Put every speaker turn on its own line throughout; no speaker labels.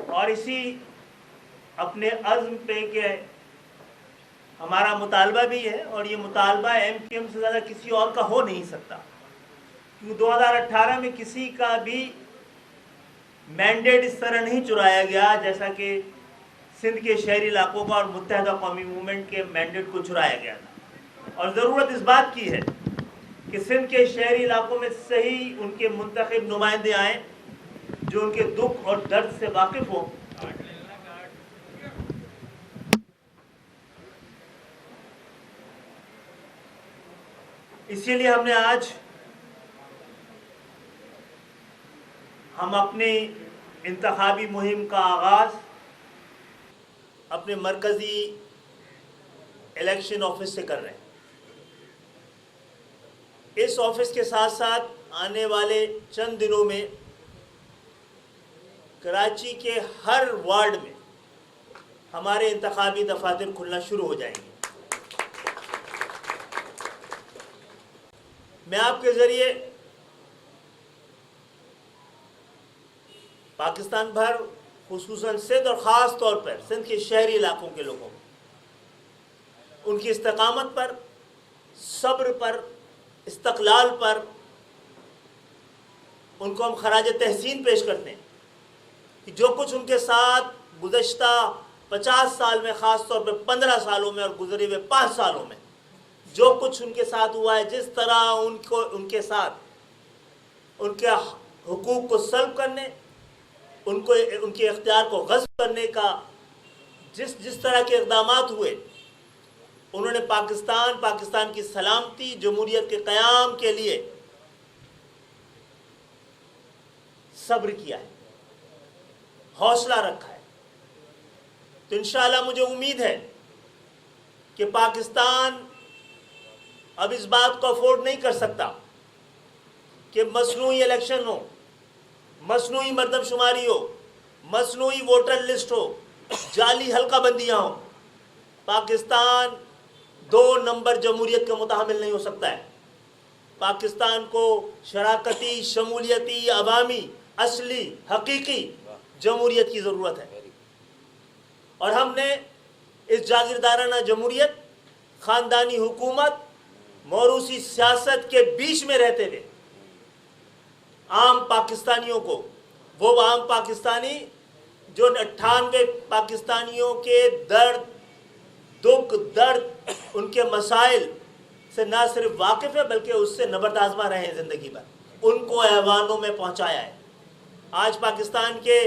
اور اسی اپنے عزم پہ کہ ہمارا مطالبہ بھی ہے، اور یہ مطالبہ ایم کیو ایم سے زیادہ کسی اور کا ہو نہیں سکتا، کیونکہ 2018 میں کسی کا بھی مینڈیٹ اس طرح نہیں چرایا گیا جیسا کہ سندھ کے شہری علاقوں کا اور متحدہ قومی موومنٹ کے مینڈیٹ کو چرایا گیا تھا۔ اور ضرورت اس بات کی ہے کہ سندھ کے شہری علاقوں میں صحیح ان کے منتخب نمائندے آئیں جو ان کے دکھ اور درد سے واقف ہوں، اسی لیے ہم اپنی انتخابی مہم کا آغاز اپنے مرکزی الیکشن آفس سے کر رہے ہیں۔ اس آفس کے ساتھ ساتھ آنے والے چند دنوں میں کراچی کے ہر وارڈ میں ہمارے انتخابی دفاتر کھلنا شروع ہو جائیں گے۔ میں آپ کے ذریعے پاکستان بھر، خصوصاً سندھ اور خاص طور پر سندھ کے شہری علاقوں کے لوگوں ان کی استقامت پر، صبر پر، استقلال پر ان کو ہم خراج تحسین پیش کرتے ہیں کہ جو کچھ ان کے ساتھ گزشتہ 50 سال میں، خاص طور پہ 15 سالوں میں اور گزرے ہوئے 5 سالوں میں جو کچھ ان کے ساتھ ہوا ہے، جس طرح ان کے ساتھ ان کے حقوق کو سلب کرنے، ان کے اختیار کو غصب کرنے کا جس طرح کے اقدامات ہوئے، انہوں نے پاکستان کی سلامتی، جمہوریت کے قیام کے لیے صبر کیا ہے، حوصلہ رکھا ہے۔ تو انشاءاللہ مجھے امید ہے کہ پاکستان اب اس بات کو افورڈ نہیں کر سکتا کہ مصنوعی الیکشن ہو، مصنوعی مردم شماری ہو، مصنوعی ووٹر لسٹ ہو، جعلی حلقہ بندیاں ہوں۔ پاکستان 2 نمبر جمہوریت کا متحمل نہیں ہو سکتا ہے۔ پاکستان کو شراکتی، شمولیتی، عوامی، اصلی، حقیقی جمہوریت کی ضرورت ہے، اور ہم نے اس جاگیردارانہ جمہوریت، خاندانی حکومت، موروثی سیاست کے بیچ میں رہتے ہوئے عام پاکستانیوں کو، وہ عام پاکستانی جو 98 پاکستانیوں کے دکھ درد، ان کے مسائل سے نہ صرف واقف ہے بلکہ اس سے نبرد آزما رہے ہیں زندگی بھر، ان کو ایوانوں میں پہنچایا ہے۔ آج پاکستان کے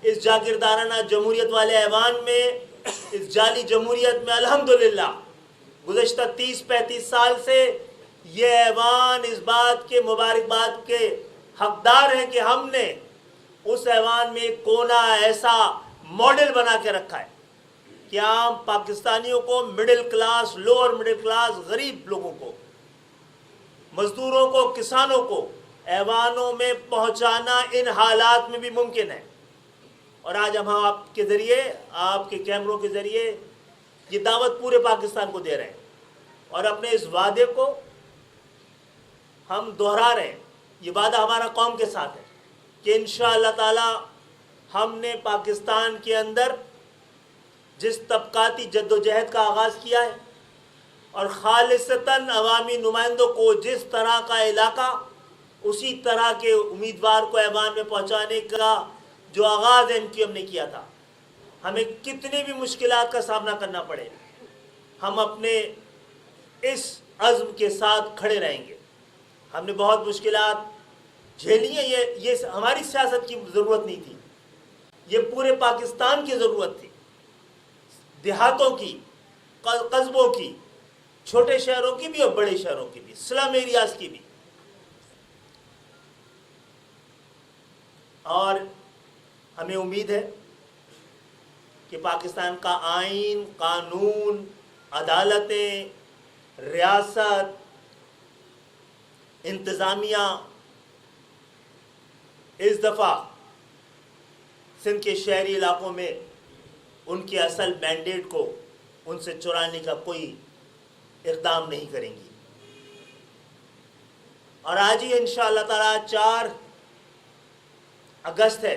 اس جاگیردارانہ جمہوریت والے ایوان میں، اس جعلی جمہوریت میں الحمدللہ گزشتہ 30-35 سال سے یہ ایوان اس بات کے مبارکباد کے حقدار ہیں کہ ہم نے اس ایوان میں ایک کونا ایسا ماڈل بنا کے رکھا ہے کہ عام پاکستانیوں کو، middle class, lower middle class, غریب لوگوں کو، مزدوروں کو، کسانوں کو ایوانوں میں پہنچانا ان حالات میں بھی ممکن ہے۔ اور آج ہم آپ کے ذریعے، آپ کے کیمروں کے ذریعے یہ دعوت پورے پاکستان کو دے رہے ہیں، اور اپنے اس وعدے کو ہم دہرا رہے ہیں۔ یہ وعدہ ہمارا قوم کے ساتھ ہے کہ انشاءاللہ تعالی ہم نے پاکستان کے اندر جس طبقاتی جد و جہد کا آغاز کیا ہے، اور خالصتاً عوامی نمائندوں کو جس طرح کا علاقہ، اسی طرح کے امیدوار کو ایوان میں پہنچانے کا جو آغاز ایم کیو ایم نے کیا تھا، ہمیں کتنی بھی مشکلات کا سامنا کرنا پڑے، ہم اپنے اس عزم کے ساتھ کھڑے رہیں گے۔ ہم نے بہت مشکلات جھیلی ہیں، یہ ہماری سیاست کی ضرورت نہیں تھی، یہ پورے پاکستان کی ضرورت تھی، دیہاتوں کی، قصبوں کی، چھوٹے شہروں کی بھی اور بڑے شہروں کی بھی، سلم ایریاز کی بھی۔ اور ہمیں امید ہے کہ پاکستان کا آئین، قانون، عدالتیں، ریاست، انتظامیہ اس دفعہ سندھ کے شہری علاقوں میں ان کے اصل مینڈیٹ کو ان سے چرانے کا کوئی اقدام نہیں کریں گی۔ اور آج ہی انشاءاللہ تعالی 4 اگست ہے،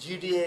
GDA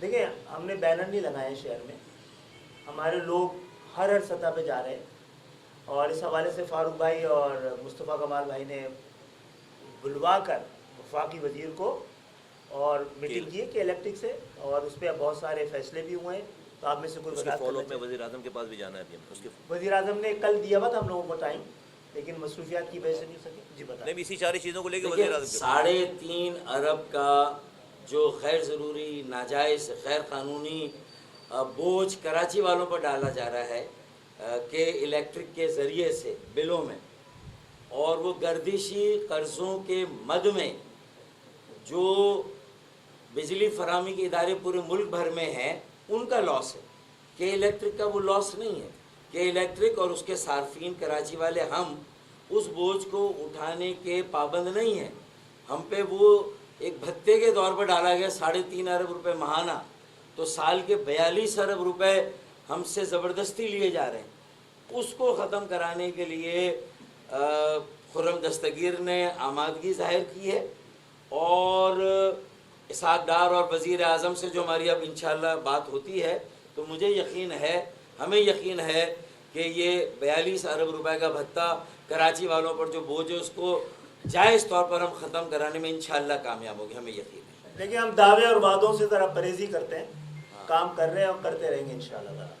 دیکھیں ہم نے بینر نہیں لگائے شہر میں, ہمارے لوگ ہر سطح پہ جا رہے ہیں, اور اس حوالے سے فاروق بھائی اور مصطفیٰ کمال بھائی نے بلوا کر وفاقی وزیر کو اور میٹنگ کی ہے کہ الیکٹرک سے, اور اس پہ بہت سارے فیصلے بھی ہوئے ہیں. تو آپ میں سے کوئی
اس کے
وضاحت
فالو
کرنا
اپ میں
چاہیے؟
وزیر اعظم کے پاس بھی جانا ہے ابھی ہم. اس کے
وزیر اعظم نے کل دیا ہوا تھا ہم لوگوں کو ٹائم, لیکن مصروفیات کی وجہ سے نہیں سکے. جی بتائیں.
نہیں بھی اسی ساری چیزوں کو لے کے وزیر
دیکھیں
اعظم کے پاس
3.5 ارب کا جو غیر ضروری, ناجائز, غیر قانونی بوجھ کراچی والوں پر ڈالا جا رہا ہے کہ الیکٹرک کے ذریعے سے بلوں میں, اور وہ گردشی قرضوں کے مد میں جو بجلی فراہمی کے ادارے پورے ملک بھر میں ہیں ان کا لاس ہے, کہ الیکٹرک کا وہ لاس نہیں ہے. کہ الیکٹرک اور اس کے صارفین کراچی والے ہم اس بوجھ کو اٹھانے کے پابند نہیں ہیں. ہم پہ وہ ایک بھتے کے طور پر ڈالا گیا 3.5 ارب روپے ماہانہ, تو سال کے 42 ارب روپے ہم سے زبردستی لیے جا رہے ہیں. اس کو ختم کرانے کے لیے خرم دستگیر نے آمادگی ظاہر کی ہے, اور اسحاق ڈار اور وزیر اعظم سے جو ہماری اب انشاءاللہ بات ہوتی ہے, تو مجھے یقین ہے, ہمیں یقین ہے کہ یہ 42 ارب روپے کا بھتہ کراچی والوں پر جو بوجھ ہے اس کو جائز طور پر ہم ختم کرانے میں انشاءاللہ کامیاب ہوں گے, ہمیں یقین ہے.
دیکھیں ہم دعوے اور وعدوں سے ذرا پرہیزی کرتے ہیں, کام کر رہے ہیں اور کرتے رہیں گے انشاءاللہ تعالی.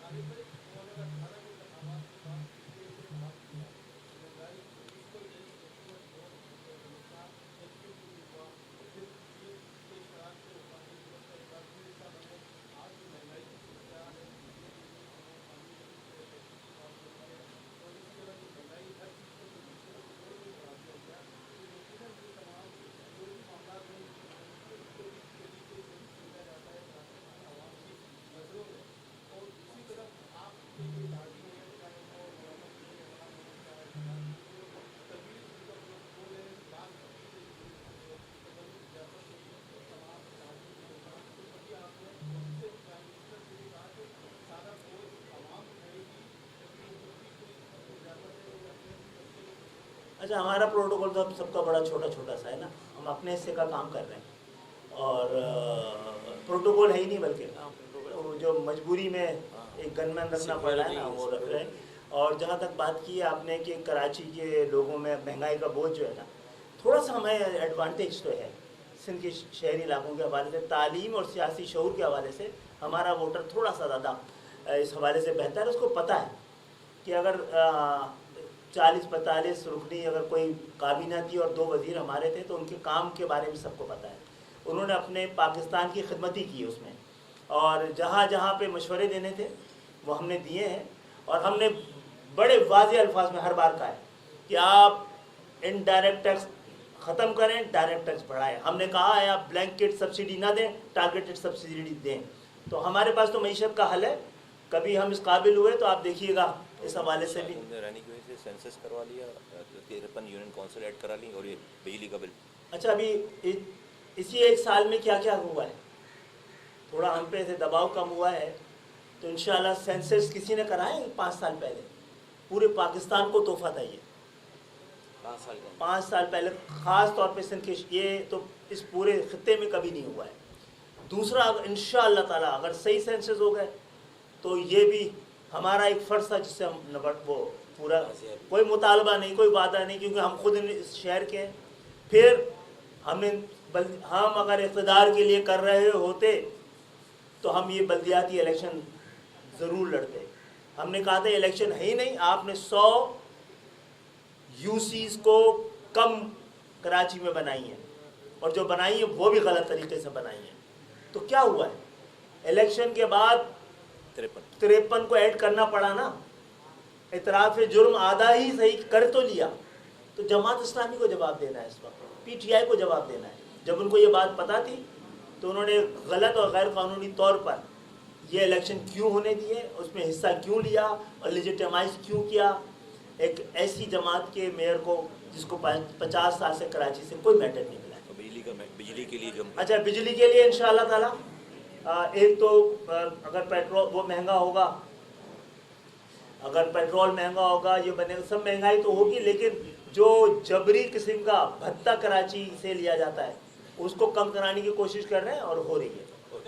اچھا, ہمارا پروٹوکول تو اب سب کا بڑا چھوٹا چھوٹا سا ہے نا, ہم اپنے حصے کا کام کر رہے ہیں, اور پروٹوکول ہے ہی نہیں, بلکہ وہ جو مجبوری میں ایک گن مین رکھنا پڑ رہا ہے نا وہ رکھ رہے ہیں. اور جہاں تک بات کی ہے آپ نے کہ کراچی کے لوگوں میں مہنگائی کا بوجھ جو ہے نا, تھوڑا سا ہمیں ایڈوانٹیج تو ہے سندھ کے شہری علاقوں کے حوالے سے, تعلیم اور سیاسی شعور کے حوالے سے ہمارا ووٹر تھوڑا سا زیادہ اس حوالے سے بہتر ہے. اس کو پتہ ہے کہ اگر 40-45 رکنی اگر کوئی کابینہ تھی اور 2 وزیر ہمارے تھے, تو ان کے کام کے بارے میں سب کو پتہ ہے. انہوں نے اپنے پاکستان کی خدمت ہی کی اس میں, اور جہاں جہاں پہ مشورے دینے تھے وہ ہم نے دیے ہیں. اور ہم نے بڑے واضح الفاظ میں ہر بار کہا ہے کہ آپ انڈائریکٹ ٹیکس ختم کریں, ڈائریکٹ ٹیکس بڑھائیں. ہم نے کہا ہے آپ بلینکٹ سبسڈی نہ دیں, ٹارگیٹڈ سبسڈی دیں. تو ہمارے پاس تو معیشت کا حل ہے, کبھی ہم اس قابل ہوئے تو آپ دیکھیے گا اس حوالے سے بھی.
رہنے کی وجہ سے سینسس کروا لیا, 53 یونین کونسل ایڈ کرا لی, اور یہ بجلی کا بل.
اچھا, ابھی اسی 1 سال میں کیا کیا ہوا ہے, تھوڑا ہم پہ سے دباؤ کم ہوا ہے, تو انشاءاللہ سینسس کسی نے کرائے 5 سال پہلے, پورے پاکستان کو تحفہ تھا یہ 5 سال پہلے, خاص طور پہ سندھ کے, یہ تو اس پورے خطے میں کبھی نہیں ہوا ہے. دوسرا, انشاءاللہ تعالی اگر صحیح سینسس ہو گئے تو یہ بھی ہمارا ایک فرض تھا جس سے ہم وہ پورا, کوئی مطالبہ نہیں, کوئی وعدہ نہیں, کیونکہ ہم خود اس شہر کے ہیں. پھر ہم اگر اقتدار کے لیے کر رہے ہوتے تو ہم یہ بلدیاتی الیکشن ضرور لڑتے. ہم نے کہا تھا الیکشن ہے ہی نہیں, آپ نے 100 UCs کو کم کراچی میں بنائی ہیں, اور جو بنائی ہیں وہ بھی غلط طریقے سے بنائی ہیں. تو کیا ہوا ہے, الیکشن کے بعد 53 کو ایڈ کرنا پڑا نا, اعتراف جرم آدھا ہی صحیح کر تو لیا. تو جماعت اسلامی کو جواب دینا ہے اس وقت, PTI کو جواب دینا ہے. جب ان کو یہ بات پتہ تھی تو انہوں نے غلط اور غیر قانونی طور پر یہ الیکشن کیوں ہونے دیے, اس میں حصہ کیوں لیا اور لیجیٹیمائز کیوں کیا ایک ایسی جماعت کے میئر کو جس کو 50 سال سے کراچی سے کوئی میٹر نہیں ملا.
بجلی کے لیے جو,
اچھا, بجلی کے لیے انشاءاللہ تعالی ایک تو اگر پیٹرول وہ مہنگا ہوگا, اگر پیٹرول مہنگا ہوگا, یہ بنے گا, سب مہنگائی تو ہوگی, لیکن جو جبری قسم کا بھتہ کراچی سے لیا جاتا ہے اس کو کم کرانے کی کوشش کر رہے ہیں اور ہو رہی ہے.